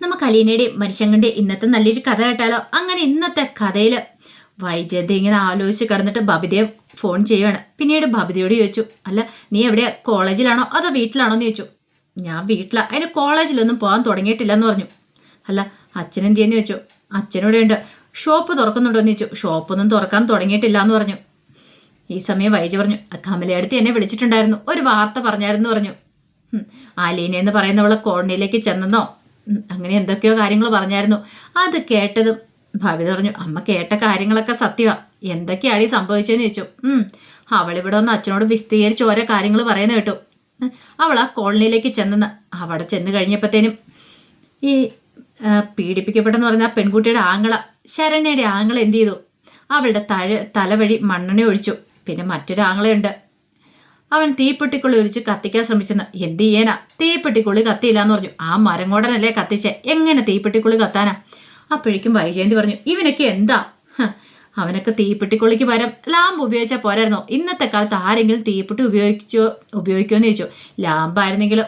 നമുക്ക് അലീനയുടെയും മനുഷ്യങ്ങളുടെയും ഇന്നത്തെ നല്ലൊരു കഥ കേട്ടാലോ? അങ്ങനെ ഇന്നത്തെ കഥയിൽ വൈജയന്തി ഇങ്ങനെ ആലോചിച്ച് കിടന്നിട്ട് ബബിതയെ ഫോൺ ചെയ്യുവാണ്. പിന്നീട് ബബിതയോട് ചോദിച്ചു, അല്ല നീ എവിടെയാ, കോളേജിലാണോ അതോ വീട്ടിലാണോ എന്ന് ചോദിച്ചു. ഞാൻ വീട്ടിലാ, അതിന് കോളേജിലൊന്നും പോകാൻ തുടങ്ങിയിട്ടില്ലെന്ന് പറഞ്ഞു. അല്ല അച്ഛനെന്തിയെന്ന് ചോദിച്ചു. അച്ഛനോടെ ഉണ്ട്. ഷോപ്പ് തുറക്കുന്നുണ്ടോ എന്ന് ചോദിച്ചു. ഷോപ്പൊന്നും തുറക്കാൻ തുടങ്ങിയിട്ടില്ല എന്ന് പറഞ്ഞു. ഈ സമയം വൈജ പറഞ്ഞു, കമലയടുത്ത് എന്നെ വിളിച്ചിട്ടുണ്ടായിരുന്നു, ഒരു വാർത്ത പറഞ്ഞായിരുന്നു പറഞ്ഞു. അലീന എന്ന് പറയുന്നവളെ കോളനിയിലേക്ക് ചെന്നെന്നോ അങ്ങനെ എന്തൊക്കെയോ കാര്യങ്ങൾ പറഞ്ഞായിരുന്നു. അത് കേട്ടതും ഭവിത പറഞ്ഞു, അമ്മ കേട്ട കാര്യങ്ങളൊക്കെ സത്യമാ, എന്തൊക്കെയാണ് ഈ സംഭവിച്ചതെന്ന് ചോദിച്ചു. അവളിവിടെ ഒന്ന് അച്ഛനോട് വിസ്തീരിച്ച് ഓരോ കാര്യങ്ങൾ പറയുന്ന കേട്ടു. അവൾ ആ കോളനിയിലേക്ക് ചെന്നെന്ന്. അവിടെ ചെന്ന് കഴിഞ്ഞപ്പോഴത്തേനും ഈ പീഡിപ്പിക്കപ്പെട്ടെന്ന് പറഞ്ഞ ആ പെൺകുട്ടിയുടെ ആങ്ങള, ശരണ്യയുടെ ആങ്ങള എന്ത് ചെയ്തു, അവളുടെ തലവഴി മണ്ണെണ്ണ ഒഴിച്ചു. പിന്നെ മറ്റൊരു ആങ്ങളയുണ്ട്, അവൻ തീപ്പെട്ടിക്കുള്ളി ഒഴിച്ച് കത്തിക്കാൻ ശ്രമിച്ചെന്ന്. എന്ത് ചെയ്യാനാ, തീപ്പെട്ടിക്കുള്ളി കത്തിയില്ല എന്ന് പറഞ്ഞു. ആ മരങ്ങോടനല്ലേ കത്തിച്ചേ, എങ്ങനെ തീപ്പെട്ടിക്കുള്ളി കത്താനാ? അപ്പോഴേക്കും വൈജയന്തി പറഞ്ഞു, ഇവനൊക്കെ എന്താ, അവനൊക്കെ തീപ്പെട്ടിക്കുള്ളിക്ക് പകരം ലാമ്പ് ഉപയോഗിച്ചാൽ പോരായിരുന്നോ? ഇന്നത്തെ കാലത്ത് ആരെങ്കിലും തീപ്പെട്ടി ഉപയോഗിക്കുമെന്ന് ചോദിച്ചു. ലാമ്പായിരുന്നെങ്കിലും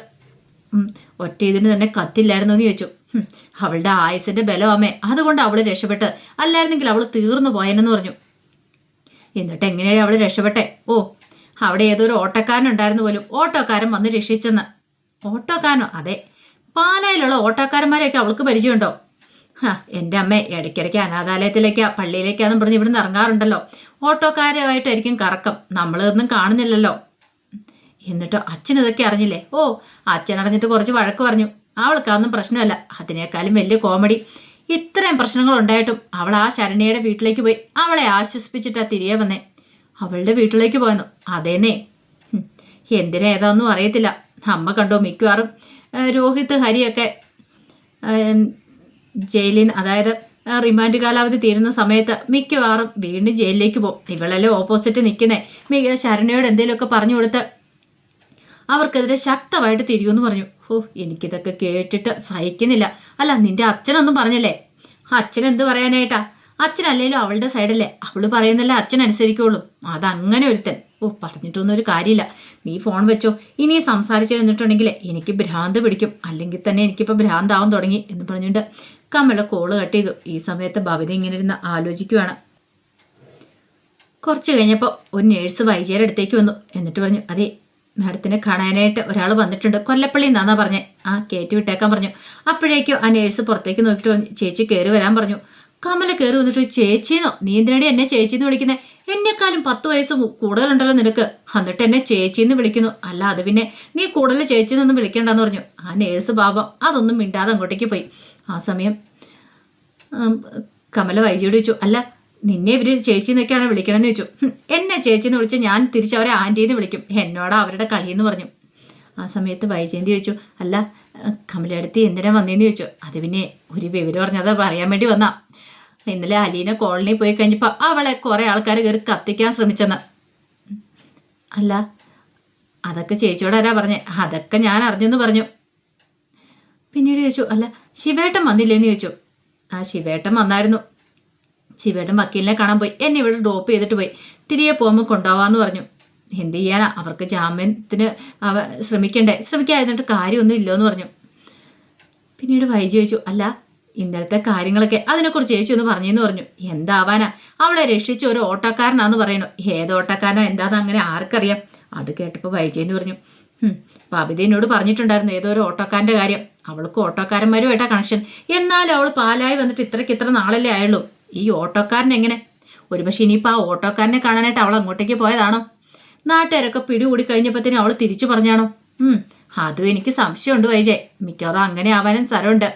ഒറ്റ ഇതിന് തന്നെ കത്തില്ലായിരുന്നു എന്ന് ചോദിച്ചു. അവളുടെ ആയുസിന്റെ ബലം അമ്മേ, അതുകൊണ്ട് അവള് രക്ഷപ്പെട്ട്, അല്ലായിരുന്നെങ്കിൽ അവള് തീർന്നു പോയെന്ന് പറഞ്ഞു. എന്നിട്ട് എങ്ങനെയാണ് അവള് രക്ഷപ്പെട്ടെ? ഓ, അവിടെ ഏതൊരു ഓട്ടോക്കാരനുണ്ടായിരുന്നു പോലും, ഓട്ടോക്കാരൻ വന്ന് രക്ഷിച്ചെന്ന്. ഓട്ടോക്കാരനോ? അതെ, പാലായിലുള്ള ഓട്ടോക്കാരന്മാരെയൊക്കെ അവൾക്ക് പരിചയമുണ്ടോ? എൻ്റെ അമ്മ ഇടയ്ക്കിടയ്ക്ക് അനാഥാലയത്തിലേക്കാ പള്ളിയിലേക്കാന്നും പറഞ്ഞ് ഇവിടുന്ന് ഇറങ്ങാറുണ്ടല്ലോ. ഓട്ടോക്കാരുമായിട്ടായിരിക്കും കറക്കം, നമ്മളിതൊന്നും കാണുന്നില്ലല്ലോ. എന്നിട്ടോ അച്ഛൻ ഇതൊക്കെ അറിഞ്ഞില്ലേ? ഓ, അച്ഛൻ അറിഞ്ഞിട്ട് കുറച്ച് വഴക്ക് പറഞ്ഞു. അവൾക്കതൊന്നും പ്രശ്നമല്ല. അതിനേക്കാളും വലിയ കോമഡി, ഇത്രയും പ്രശ്നങ്ങൾ ഉണ്ടായിട്ടും അവൾ ആ ശരണ്യയുടെ വീട്ടിലേക്ക് പോയി അവളെ ആശ്വസിപ്പിച്ചിട്ടാ തിരികെ വന്നേ. അവളുടെ വീട്ടിലേക്ക് പോയെന്നു? അതേന്നേ. എന്തിനാ ഏതാന്നും അറിയത്തില്ല. അമ്മ കണ്ടോ, മിക്കവാറും രോഹിത് ഹരിയൊക്കെ ജയിലിൽ, അതായത് റിമാൻഡ് കാലാവധി തീരുന്ന സമയത്ത് മിക്കവാറും വീണ്ടും ജയിലിലേക്ക് പോകും. ഇവളല്ലേ ഓപ്പോസിറ്റ് നിൽക്കുന്നേ. ശരണ്യയോട് എന്തെങ്കിലുമൊക്കെ പറഞ്ഞു കൊടുത്ത് അവർക്കെതിരെ ശക്തമായിട്ട് തിരിയുമെന്ന് പറഞ്ഞു. എനിക്കിതൊക്കെ കേട്ടിട്ട് സഹിക്കുന്നില്ല. അല്ല, നിന്റെ അച്ഛനൊന്നും പറഞ്ഞില്ലേ? അച്ഛൻ എന്ത് പറയാനായിട്ടാ? അച്ഛനല്ലേലും അവളുടെ സൈഡല്ലേ, അവള് പറയുന്നല്ലേ അച്ഛൻ അനുസരിക്കുള്ളൂ. അതങ്ങനെ ഒരുത്തൻ. പറഞ്ഞിട്ടൊന്നും ഒരു കാര്യമില്ല. നീ ഫോൺ വെച്ചോ, ഇനി സംസാരിച്ചിരുന്നിട്ടുണ്ടെങ്കിൽ എനിക്ക് ഭ്രാന്ത് പിടിക്കും, അല്ലെങ്കിൽ തന്നെ എനിക്കിപ്പോൾ ഭ്രാന്താവാൻ തുടങ്ങി എന്ന് പറഞ്ഞുകൊണ്ട് കമല കോള് കട്ട് ചെയ്തു. ഈ സമയത്ത് ഭവിത ഇങ്ങനെ ഇരുന്ന് ആലോചിക്കുവാണ്. കുറച്ച് കഴിഞ്ഞപ്പോൾ ഒരു നേഴ്സ് വൈജയുടെ അടുത്തേക്ക് വന്നു. എന്നിട്ട് പറഞ്ഞു, അതെ മാഡത്തിനെ കാണാനായിട്ട് ഒരാൾ വന്നിട്ടുണ്ട്, കൊല്ലപ്പള്ളി എന്നാ പറഞ്ഞേ. കയറ്റി വിട്ടേക്കാൻ പറഞ്ഞു. അപ്പോഴേക്കും ആ നേഴ്സ് പുറത്തേക്ക് നോക്കിയിട്ട് പറഞ്ഞു, ചേച്ചി കയറി വരാൻ പറഞ്ഞു. കമല കയറി വന്നിട്ട്, ചേച്ചിന്നോ? നീ എന്തിനടി എന്നെ ചേച്ചിന്ന് വിളിക്കുന്നത്? എന്നെക്കാളും 10 വയസ്സ് കൂടുതലുണ്ടല്ലോ നിനക്ക്, എന്നിട്ട് എന്നെ ചേച്ചിന്ന് വിളിക്കുന്നു. അല്ല, അത് പിന്നെ നീ കൂടുതൽ ചേച്ചിന്നൊന്നും വിളിക്കണ്ടെന്ന് പറഞ്ഞു. ആ നേഴ്സ് പാപം അതൊന്നും മിണ്ടാതെ അങ്ങോട്ടേക്ക് പോയി. ആ സമയം കമല വൈജിയോട് ചോദിച്ചു, അല്ല നിന്നെ ഇവര് ചേച്ചി എന്നൊക്കെയാണ് വിളിക്കണമെന്ന് ചോദിച്ചു. എന്നെ ചേച്ചിന്ന് വിളിച്ച് ഞാൻ തിരിച്ചവരെ ആൻറ്റീന്ന് വിളിക്കും, എന്നോടാ അവരുടെ കളിയെന്ന് പറഞ്ഞു. ആ സമയത്ത് വൈജയന്തി ചോദിച്ചു, അല്ല കമലടുത്ത് എന്തിനാ വന്നേന്ന് ചോദിച്ചു. അത് പിന്നെ ഒരു വിവരം പറഞ്ഞത് പറയാൻ വേണ്ടി വന്നാ. ഇന്നലെ അലീന കോളനി പോയി കഴിഞ്ഞപ്പോൾ അവളെ കുറെ ആൾക്കാർ കയറി കത്തിക്കാൻ ശ്രമിച്ചെന്ന്. അല്ല അതൊക്കെ ചേച്ചിയോട് ആരാ പറഞ്ഞേ? അതൊക്കെ ഞാൻ അറിഞ്ഞെന്ന് പറഞ്ഞു. പിന്നീട് ചോദിച്ചു, അല്ല ശിവേട്ടൻ വന്നില്ലേന്ന് ചോദിച്ചു. ശിവേട്ടൻ വന്നായിരുന്നു. ശിവേട്ടൻ വക്കീലിനെ കാണാൻ പോയി, എന്നെ ഇവിടെ ഡ്രോപ്പ് ചെയ്തിട്ട് പോയി, തിരികെ പോകുമ്പോൾ കൊണ്ടുപോവാന്ന് പറഞ്ഞു. എന്ത് ചെയ്യാനാ, അവർക്ക് ജാമ്യത്തിന് ശ്രമിക്കാതിരുന്നിട്ട് കാര്യമൊന്നും ഇല്ലോന്ന് പറഞ്ഞു. പിന്നീട് വൈജി ചോദിച്ചു, അല്ല ഇന്നലത്തെ കാര്യങ്ങളൊക്കെ അതിനെക്കുറിച്ച് ചേച്ചി ഒന്ന് പറഞ്ഞെന്ന് പറഞ്ഞു. എന്താവാനാ, അവളെ രക്ഷിച്ച ഒരു ഓട്ടോക്കാരനാന്ന് പറയണു. ഏത് ഓട്ടോക്കാരനാ എന്താന്ന് അങ്ങനെ ആർക്കറിയാം? അത് കേട്ടപ്പോൾ വൈജയെന്ന് പറഞ്ഞു, ബബിത എന്നോട് പറഞ്ഞിട്ടുണ്ടായിരുന്നു ഏതോ ഒരു ഓട്ടോക്കാരൻ്റെ കാര്യം. അവൾക്ക് ഓട്ടോക്കാരന്മാരുമായിട്ടാ കണക്ഷൻ. എന്നാലും അവൾ പാലായി വന്നിട്ട് ഇത്ര നാളല്ലേ ആയുള്ളൂ. ഈ ഓട്ടോക്കാരൻ എങ്ങനെ? ഒരുപക്ഷെ ഇനിയിപ്പോൾ ആ ഓട്ടോക്കാരനെ കാണാനായിട്ട് അവൾ അങ്ങോട്ടേക്ക് പോയതാണോ? നാട്ടുകാരൊക്കെ പിടികൂടി കഴിഞ്ഞപ്പോഴത്തേനും അവൾ തിരിച്ചു പറഞ്ഞാണോ? അതും എനിക്ക് സംശയമുണ്ട് വൈജയ്. മിക്കവാറും അങ്ങനെ ആവാനും സ്ഥലമുണ്ട്.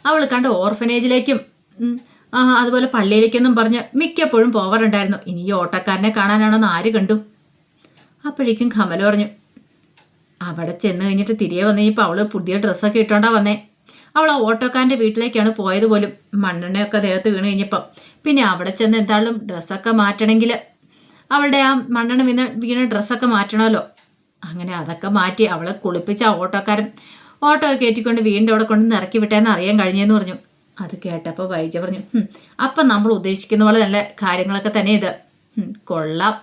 അവൾ കണ്ട് ഓർഫനേജിലേക്കും അതുപോലെ പള്ളിയിലേക്കൊന്നും പറഞ്ഞ് മിക്കപ്പോഴും പോവാറുണ്ടായിരുന്നു. ഇനി ഈ ഓട്ടോക്കാരനെ കാണാനാണോന്ന് ആര് കണ്ടു? അപ്പോഴേക്കും കമല പറഞ്ഞു, അവിടെ ചെന്ന് കഴിഞ്ഞിട്ട് തിരികെ വന്നു കഴിഞ്ഞപ്പോൾ അവൾ പുതിയ ഡ്രസ്സൊക്കെ ഇട്ടോണ്ടാ വന്നേ. അവൾ ആ ഓട്ടോക്കാരൻ്റെ വീട്ടിലേക്കാണ് പോയത് പോലും. മണ്ണെണ്ണയൊക്കെ ദേഹത്ത് വീണ് കഴിഞ്ഞപ്പം പിന്നെ അവിടെ ചെന്ന് എന്തായാലും ഡ്രസ്സൊക്കെ മാറ്റണമെങ്കിൽ അവളുടെ ആ മണ്ണെണ്ണ വീണ ഡ്രസ്സൊക്കെ മാറ്റണമല്ലോ. അങ്ങനെ അതൊക്കെ മാറ്റി അവളെ കുളിപ്പിച്ച ആ ഓട്ടോക്കാരൻ ഓട്ടോ കയറ്റിക്കൊണ്ട് വീണ്ടും അവിടെ കൊണ്ട് ഇറക്കി വിട്ടേന്ന് അറിയാൻ കഴിഞ്ഞെന്ന് പറഞ്ഞു. അത് കേട്ടപ്പോൾ വൈജ പറഞ്ഞു, അപ്പം നമ്മൾ ഉദ്ദേശിക്കുന്ന പോലെ നല്ല കാര്യങ്ങളൊക്കെ തന്നെ ഇത്. കൊള്ളാം,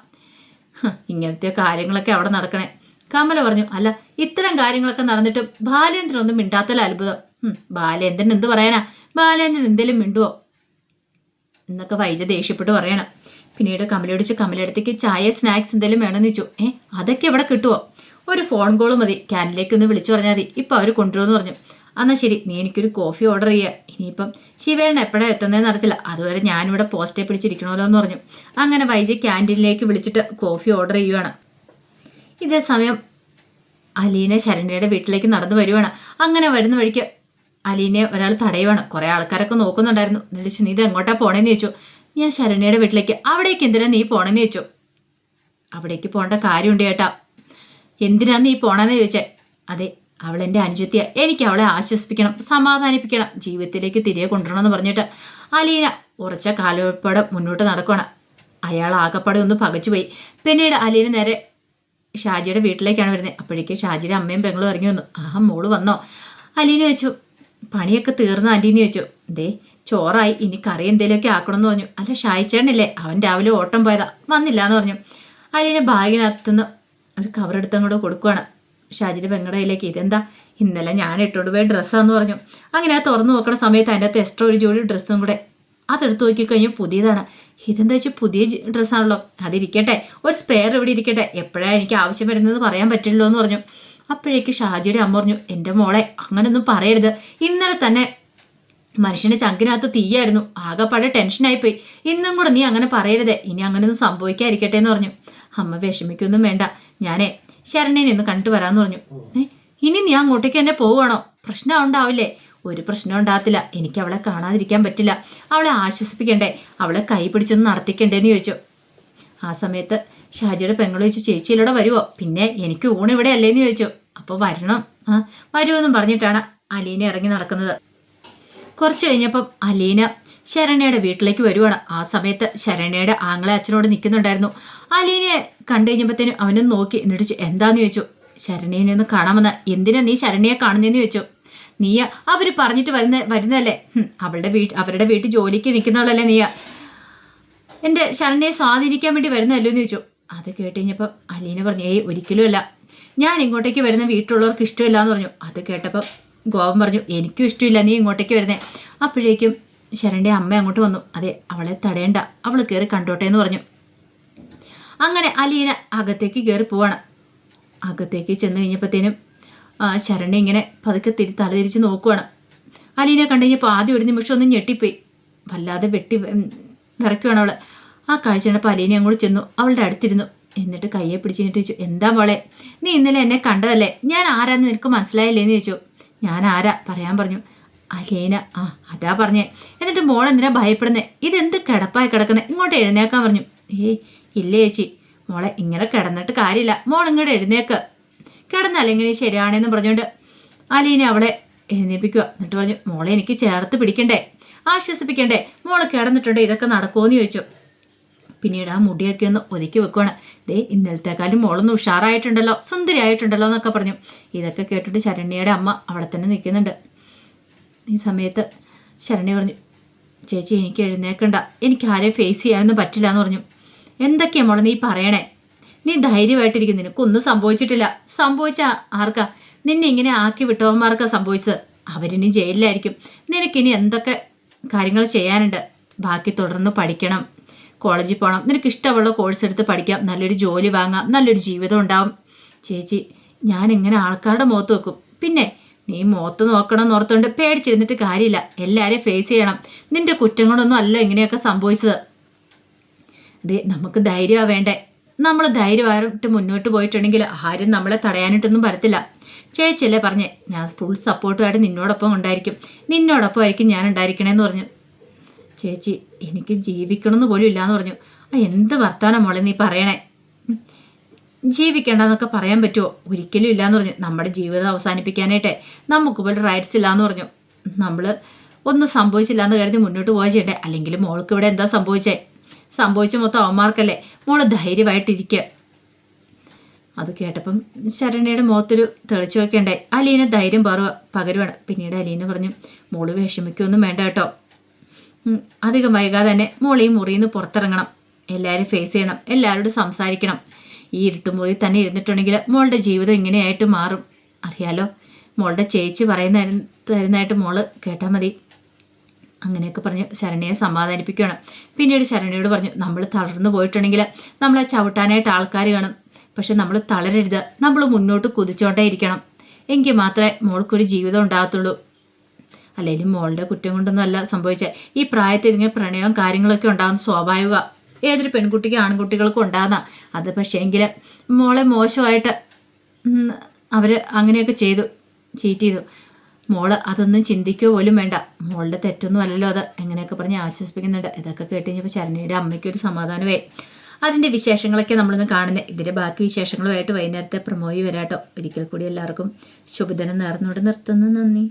ഇങ്ങനത്തെ കാര്യങ്ങളൊക്കെ അവിടെ നടക്കണേ. കമല പറഞ്ഞു, അല്ല ഇത്തരം കാര്യങ്ങളൊക്കെ നടന്നിട്ട് ബാലേന്ദ്രനൊന്നും മിണ്ടാത്തല്ല അത്ഭുതം. ബാലേന്ദ്രൻ എന്ത് പറയാനാ, ബാലേന്ദ്രൻ എന്തേലും മിണ്ടുവോ എന്നൊക്കെ വൈജ ദേഷ്യപ്പെട്ട് പറയണം. പിന്നീട് കമലയോടിച്ച് കമലയിടത്തേക്ക് ചായ സ്നാക്സ് എന്തെങ്കിലും വേണമെന്ന് ചോദിച്ചു. അതൊക്കെ ഇവിടെ കിട്ടുമോ? ഒരു ഫോൺ കോൾ മതി, ക്യാൻറ്റീനിലേക്ക് ഒന്ന് വിളിച്ചു പറഞ്ഞാൽ മതി, ഇപ്പം അവർ കൊണ്ടുവരുമെന്ന് പറഞ്ഞു. എന്നാൽ ശരി, നീ എനിക്കൊരു കോഫി ഓർഡർ ചെയ്യുക. ഇനിയിപ്പം ശിവേണ്ണ എപ്പോഴാണ് എത്തുന്നതെന്ന് അറിയത്തില്ല, അതുവരെ ഞാനിവിടെ പോസ്റ്റേ പിടിച്ചിരിക്കണമല്ലോ എന്ന് പറഞ്ഞു. അങ്ങനെ വൈജ ക്യാൻറ്റീനിലേക്ക് വിളിച്ചിട്ട് കോഫി ഓർഡർ ചെയ്യുവാണ്. ഇതേ സമയം അലീന ശരണ്യയുടെ വീട്ടിലേക്ക് നടന്നു വരുവാണ്. അങ്ങനെ വരുന്ന വഴിക്ക് അലീനെ ഒരാൾ തടയുവാണ്. കുറേ ആൾക്കാരൊക്കെ നോക്കുന്നുണ്ടായിരുന്നു. എന്നിട്ട് നീ ഇത് എങ്ങോട്ടാ പോണേന്ന് ചോദിച്ചു. ഞാൻ ശരണ്യയുടെ വീട്ടിലേക്ക്. അവിടേക്ക് എന്തിനാ നീ പോണേന്ന് ചോദിച്ചു. അവിടേക്ക് പോകേണ്ട കാര്യമുണ്ട് ചേട്ടാ. എന്തിനാ നീ പോണെന്ന് ചോദിച്ചേ. അതെ, അവൾ എൻ്റെ അനുജത്തിയ, എനിക്ക് അവളെ ആശ്വസിപ്പിക്കണം, സമാധാനിപ്പിക്കണം, ജീവിതത്തിലേക്ക് തിരികെ കൊണ്ടുവരണമെന്ന് പറഞ്ഞിട്ട് അലീന ഉറച്ച കാലോടെ മുന്നോട്ട് നടക്കണം. അയാൾ ആകപ്പാടെ ഒന്ന് പകച്ചുപോയി. പിന്നീട് അലീന നേരെ ഷാജിയുടെ വീട്ടിലേക്കാണ് വരുന്നത്. അപ്പോഴേക്കും ഷാജിയുടെ അമ്മയും പെങ്ങളും ഇറങ്ങി വന്നു. മോള് വന്നോ? അലീന ചോദിച്ചു. പണിയൊക്കെ തീർന്ന ആൻറ്റീന്ന് ചോദിച്ചു. ദേ ചോറായി, ഇനി കറി എന്തേലുമൊക്കെ ആക്കണമെന്ന് പറഞ്ഞു. അല്ല ഷായിച്ചേട്ടനില്ലേ, അവൻ രാവിലെ ഓട്ടം പോയതാ, വന്നില്ല എന്ന് പറഞ്ഞു. അലീന ബാഗിനകത്തുനിന്ന് ഒരു കവറെടുത്തങ്ങോട്ട് കൊടുക്കുവാണ് ഷാജിയുടെ പെങ്ങളുടെ കയ്യിലേക്ക്. ഇതെന്താ, ഇന്നലെ ഞാൻ ഇട്ടുകൊണ്ട് പോയ ഡ്രസ്സാന്ന് പറഞ്ഞു. അങ്ങനെ അത് തുറന്നു നോക്കുന്ന സമയത്ത് അതിൻ്റെ അകത്ത് എക്സ്ട്രാ ഒരു ജോഡി ഡ്രസ്സും കൂടെ. അതെടുത്ത് നോക്കിക്കഴിഞ്ഞാൽ പുതിയതാണ്. ഇതെന്താ വെച്ചാൽ പുതിയ ഡ്രസ്സാണല്ലോ, അതിരിക്കട്ടെ, ഒരു സ്പെയർ ഇവിടെ ഇരിക്കട്ടെ, എപ്പോഴാണ് എനിക്ക് ആവശ്യം വരുന്നതെന്ന് പറയാൻ പറ്റില്ലല്ലോ എന്ന് പറഞ്ഞു. അപ്പോഴേക്ക് ഷാജിയുടെ അമ്മ പറഞ്ഞു, എൻ്റെ മോളെ അങ്ങനൊന്നും പറയരുത്, ഇന്നലെ തന്നെ മനുഷ്യൻ്റെ ചങ്കിനകത്ത് തീയായിരുന്നു, ആകെപ്പാടെ ടെൻഷനായിപ്പോയി, ഇന്നും കൂടെ നീ അങ്ങനെ പറയരുതേ, ഇനി അങ്ങനെയൊന്നും സംഭവിക്കാതിരിക്കട്ടെ എന്ന് പറഞ്ഞു. അമ്മ വിഷമിക്കൊന്നും വേണ്ട, ഞാനേ ശരണ്യനെ ഒന്ന് കണ്ടു വരാമെന്ന് പറഞ്ഞു. ഇനി നീ അങ്ങോട്ടേക്ക് തന്നെ പോവുകയാണോ? പ്രശ്നം ഉണ്ടാവില്ലേ? ഒരു പ്രശ്നം ഉണ്ടാകത്തില്ല, എനിക്ക് അവളെ കാണാതിരിക്കാൻ പറ്റില്ല, അവളെ ആശ്വസിപ്പിക്കണ്ടേ, അവളെ കൈ പിടിച്ചൊന്ന് നടത്തിക്കണ്ടേന്ന് ചോദിച്ചു. ആ സമയത്ത് ഷാജിയുടെ പെങ്ങൾ ചോദിച്ചു, ചേച്ചിയിലൂടെ വരുമോ? പിന്നെ എനിക്ക് ഊണിവിടെ അല്ലേന്ന് ചോദിച്ചു. അപ്പോൾ വരണം, വരുമെന്നും പറഞ്ഞിട്ടാണ് അലീന ഇറങ്ങി നടക്കുന്നത്. കുറച്ച് കഴിഞ്ഞപ്പം അലീന ശരണ്യയുടെ വീട്ടിലേക്ക് വരുവാണ്. ആ സമയത്ത് ശരണ്യയുടെ ആങ്ങളെ അച്ഛനോട് നിൽക്കുന്നുണ്ടായിരുന്നു. അലീനയെ കണ്ടു കഴിഞ്ഞപ്പോഴത്തേനും അവനും നോക്കി. എന്നിട്ട് എന്താന്ന് ചോദിച്ചു. ശരണ്യനെ ഒന്ന് കാണാമെന്ന. എന്തിനാ നീ ശരണ്യയെ കാണുന്നതെന്ന് ചോദിച്ചു. നീ അവർ പറഞ്ഞിട്ട് വരുന്നതല്ലേ, അവരുടെ വീട്ടിൽ ജോലിക്ക് നിൽക്കുന്നവളല്ലേ നീ, എൻ്റെ ശരണ്യയെ സ്വാധീനിക്കാൻ വേണ്ടി വരുന്നതല്ലോ എന്ന് ചോദിച്ചു. അത് കേട്ട് കഴിഞ്ഞപ്പോൾ അലീന പറഞ്ഞു, ഒരിക്കലും അല്ല, ഞാൻ ഇങ്ങോട്ടേക്ക് വരുന്ന വീട്ടിലുള്ളവർക്ക് ഇഷ്ടമില്ല എന്ന് പറഞ്ഞു. അത് കേട്ടപ്പോൾ ഗോപൻ പറഞ്ഞു, എനിക്കും ഇഷ്ടമില്ല നീ ഇങ്ങോട്ടേക്ക് വരുന്നേ. അപ്പോഴേക്കും ശരണ്യ അമ്മ അങ്ങോട്ട് വന്നു. അതെ, അവളെ തടയണ്ട, അവൾ കയറി കണ്ടോട്ടെ എന്ന് പറഞ്ഞു. അങ്ങനെ അലീന അകത്തേക്ക് കയറി പോവാണ്. അകത്തേക്ക് ചെന്ന് കഴിഞ്ഞപ്പോഴത്തേനും ശരണ്യ ഇങ്ങനെ പതുക്കെ തലതിരിച്ച് നോക്കുവാണ്. അലീനെ കണ്ടു കഴിഞ്ഞപ്പോൾ ആദ്യം ഒരു നിമിഷം ഒന്ന് ഞെട്ടിപ്പോയി, വല്ലാതെ വിറയ്ക്കുവാണ് അവൾ. ആ കാഴ്ച കണ്ടപ്പോൾ അലീന അങ്ങോട്ട് ചെന്നു, അവളുടെ അടുത്തിരുന്നു. എന്നിട്ട് കയ്യെ പിടിച്ച് ചോദിച്ചു, എന്താ മോളെ, നീ ഇന്നലെ എന്നെ കണ്ടതല്ലേ, ഞാൻ ആരാന്ന് നിനക്ക് മനസ്സിലായില്ലേന്ന് ചോദിച്ചു. ഞാൻ ആരാ പറയാൻ പറഞ്ഞു. അലീന, അതാ പറഞ്ഞേ. എന്നിട്ട് മോൾ എന്തിനാ ഭയപ്പെടുന്നേ, ഇതെന്ത് കിടപ്പായി കിടക്കുന്നേ, ഇങ്ങോട്ട് എഴുന്നേക്കാൻ പറഞ്ഞു. ഇല്ലേ ചേച്ചി, മോളെ ഇങ്ങനെ കിടന്നിട്ട് കാര്യമില്ല, മോൾ ഇങ്ങോട്ട് എഴുന്നേക്ക്, കിടന്നല്ലെങ്കിലും ശരിയാണെന്ന് പറഞ്ഞുകൊണ്ട് അലീന അവളെ എഴുന്നേൽപ്പിക്കുക. എന്നിട്ട് പറഞ്ഞു, മോളെ എനിക്ക് ചേർത്ത് പിടിക്കണ്ടേ, ആശ്വസിപ്പിക്കണ്ടേ, മോള് കിടന്നിട്ടുണ്ട്, ഇതൊക്കെ നടക്കുമെന്ന് ചോദിച്ചു. പിന്നീട് ആ മുടിയൊക്കെ ഒന്ന് ഒതുക്കി വെക്കുവാണ്. ദേ ഇന്നലത്തെക്കാളും മോളൊന്ന് ഉഷാറായിട്ടുണ്ടല്ലോ, സുന്ദരിയായിട്ടുണ്ടല്ലോ എന്നൊക്കെ പറഞ്ഞു. ഇതൊക്കെ കേട്ടിട്ട് ശരണ്യയുടെ അമ്മ അവിടെ തന്നെ നിൽക്കുന്നുണ്ട്. ഈ സമയത്ത് ശരണ്യ പറഞ്ഞു, ചേച്ചി എനിക്ക് എഴുന്നേക്കണ്ട, എനിക്ക് ആരെയും ഫേസ് ചെയ്യാനൊന്നും പറ്റില്ല എന്ന് പറഞ്ഞു. എന്തൊക്കെയാ മോളെ നീ പറയണേ, നീ ധൈര്യമായിട്ടിരിക്കും, നിനക്കൊന്നും സംഭവിച്ചിട്ടില്ല. സംഭവിച്ച ആർക്കാ? നിന്നെ ഇങ്ങനെ ആക്കി വിട്ടവന്മാർക്കാ സംഭവിച്ചത്, അവരിനി ജയിലിലായിരിക്കും. നിനക്കിനി എന്തൊക്കെ കാര്യങ്ങൾ ചെയ്യാനുണ്ട്, ബാക്കി തുടർന്ന് പഠിക്കണം, കോളേജിൽ പോകണം, നിനക്ക് ഇഷ്ടമുള്ള കോഴ്സ് എടുത്ത് പഠിക്കാം, നല്ലൊരു ജോലി വാങ്ങാം, നല്ലൊരു ജീവിതം ഉണ്ടാവും. ചേച്ചി ഞാൻ എങ്ങനെ ആൾക്കാരുടെ മുഖത്ത് വെക്കും, പിന്നെ നീ മുഖത്ത് നോക്കണം എന്ന് ഓർത്തുകൊണ്ട് പേടിച്ചിരുന്നിട്ട് കാര്യമില്ല, എല്ലാവരെയും ഫേസ് ചെയ്യണം, നിന്റെ കുറ്റങ്ങളൊന്നും അല്ല ഇങ്ങനെയൊക്കെ സംഭവിച്ചത്. അതെ, നമുക്ക് ധൈര്യമാണ് വേണ്ടേ, നമ്മൾ ധൈര്യമായിട്ട് മുന്നോട്ട് പോയിട്ടുണ്ടെങ്കിൽ ആരും നമ്മളെ തടയാനിട്ടൊന്നും വരത്തില്ല. ചേച്ചിയല്ലേ പറഞ്ഞേ, ഞാൻ ഫുൾ സപ്പോർട്ടുമായിട്ട് നിന്നോടൊപ്പം ഉണ്ടായിരിക്കും, നിന്നോടൊപ്പം ആയിരിക്കും ഞാൻ ഉണ്ടായിരിക്കണേന്ന് പറഞ്ഞു. ചേച്ചി എനിക്ക് ജീവിക്കണമെന്ന് പോലും ഇല്ലയെന്ന് പറഞ്ഞു. എന്ത് വർത്താനം മോളെ നീ പറയണേ, ജീവിക്കേണ്ടെന്നൊക്കെ പറയാൻ പറ്റുമോ? ഒരിക്കലും ഇല്ലയെന്ന് പറഞ്ഞു. നമ്മുടെ ജീവിതം അവസാനിപ്പിക്കാനായിട്ടേ നമുക്ക് പോലും റൈറ്റ്സ് ഇല്ലയെന്ന് പറഞ്ഞു. നമ്മൾ ഒന്നും സംഭവിച്ചില്ല എന്ന് കരുതി മുന്നോട്ട് പോകാൻ ചെയ്യണ്ടേ, അല്ലെങ്കിൽ മോൾക്ക് ഇവിടെ എന്താ സംഭവിച്ച മൊത്തം അവന്മാർക്കല്ലേ, മോള് ധൈര്യമായിട്ടിരിക്കുക. അത് കേട്ടപ്പം ശരണ്യയുടെ മുഖത്തൊരു തെളിച്ചു വെക്കണ്ടേ. അലീന ധൈര്യം പകരുവാണ്. പിന്നീട് അലീന പറഞ്ഞു, മോള് വിഷമിക്കൊന്നും വേണ്ട കേട്ടോ, അധികം വൈകാതെ തന്നെ മോളീ മുറിയിൽ നിന്ന് പുറത്തിറങ്ങണം, എല്ലാവരും ഫേസ് ചെയ്യണം, എല്ലാവരോടും സംസാരിക്കണം. ഈ ഇരുട്ടുമുറിയിൽ തന്നെ ഇരുന്നിട്ടുണ്ടെങ്കിൽ മോളുടെ ജീവിതം ഇങ്ങനെയായിട്ട് മാറും, അറിയാലോ. മോളുടെ ചേച്ചി തരുന്നതായിട്ട് മോള് കേട്ടാൽ മതി. അങ്ങനെയൊക്കെ പറഞ്ഞു ശരണ്യയെ സമാധാനിപ്പിക്കുകയാണ്. പിന്നീട് ശരണ്യയോട് പറഞ്ഞു, നമ്മൾ തളർന്നു പോയിട്ടുണ്ടെങ്കിൽ നമ്മളെ ചവിട്ടാനായിട്ട് ആൾക്കാർ കാണും. പക്ഷെ നമ്മൾ തളരരുത്, നമ്മൾ മുന്നോട്ട് കുതിച്ചോണ്ടേ ഇരിക്കണം. എങ്കിൽ മാത്രമേ മോൾക്കൊരു ജീവിതം ഉണ്ടാകത്തുള്ളൂ. അല്ലെങ്കിലും മോളുടെ കുറ്റം കൊണ്ടൊന്നും അല്ല സംഭവിച്ചത്. ഈ പ്രായത്തിൽ ഇങ്ങനെ പ്രണയവും കാര്യങ്ങളൊക്കെ ഉണ്ടാകുന്ന സ്വാഭാവിക, ഏതൊരു പെൺകുട്ടിക്കും ആൺകുട്ടികൾക്കും ഉണ്ടാകുന്ന. അത് പക്ഷേ എങ്കിൽ മോളെ മോശമായിട്ട് അവർ അങ്ങനെയൊക്കെ ചീറ്റ് ചെയ്തു. മോള് അതൊന്നും ചിന്തിക്കുക പോലും വേണ്ട, മോളുടെ തെറ്റൊന്നും അല്ലല്ലോ അത്, എങ്ങനെയൊക്കെ പറഞ്ഞ് ആശ്വസിപ്പിക്കുന്നുണ്ട്. ഇതൊക്കെ കേട്ട് കഴിഞ്ഞപ്പോൾ ശരണ്യയുടെ അമ്മയ്ക്കൊരു സമാധാനമേ. അതിൻ്റെ വിശേഷങ്ങളൊക്കെ നമ്മളിന്ന് കാണുന്നത്. ഇതിൻ്റെ ബാക്കി വിശേഷങ്ങളുമായിട്ട് വൈകുന്നേരത്തെ പ്രമോയി വരാട്ടോ. ഒരിക്കൽ കൂടി എല്ലാവർക്കും ശുഭദിനം നേർന്നുകൊണ്ട് നിർത്തുന്നു. നന്ദി.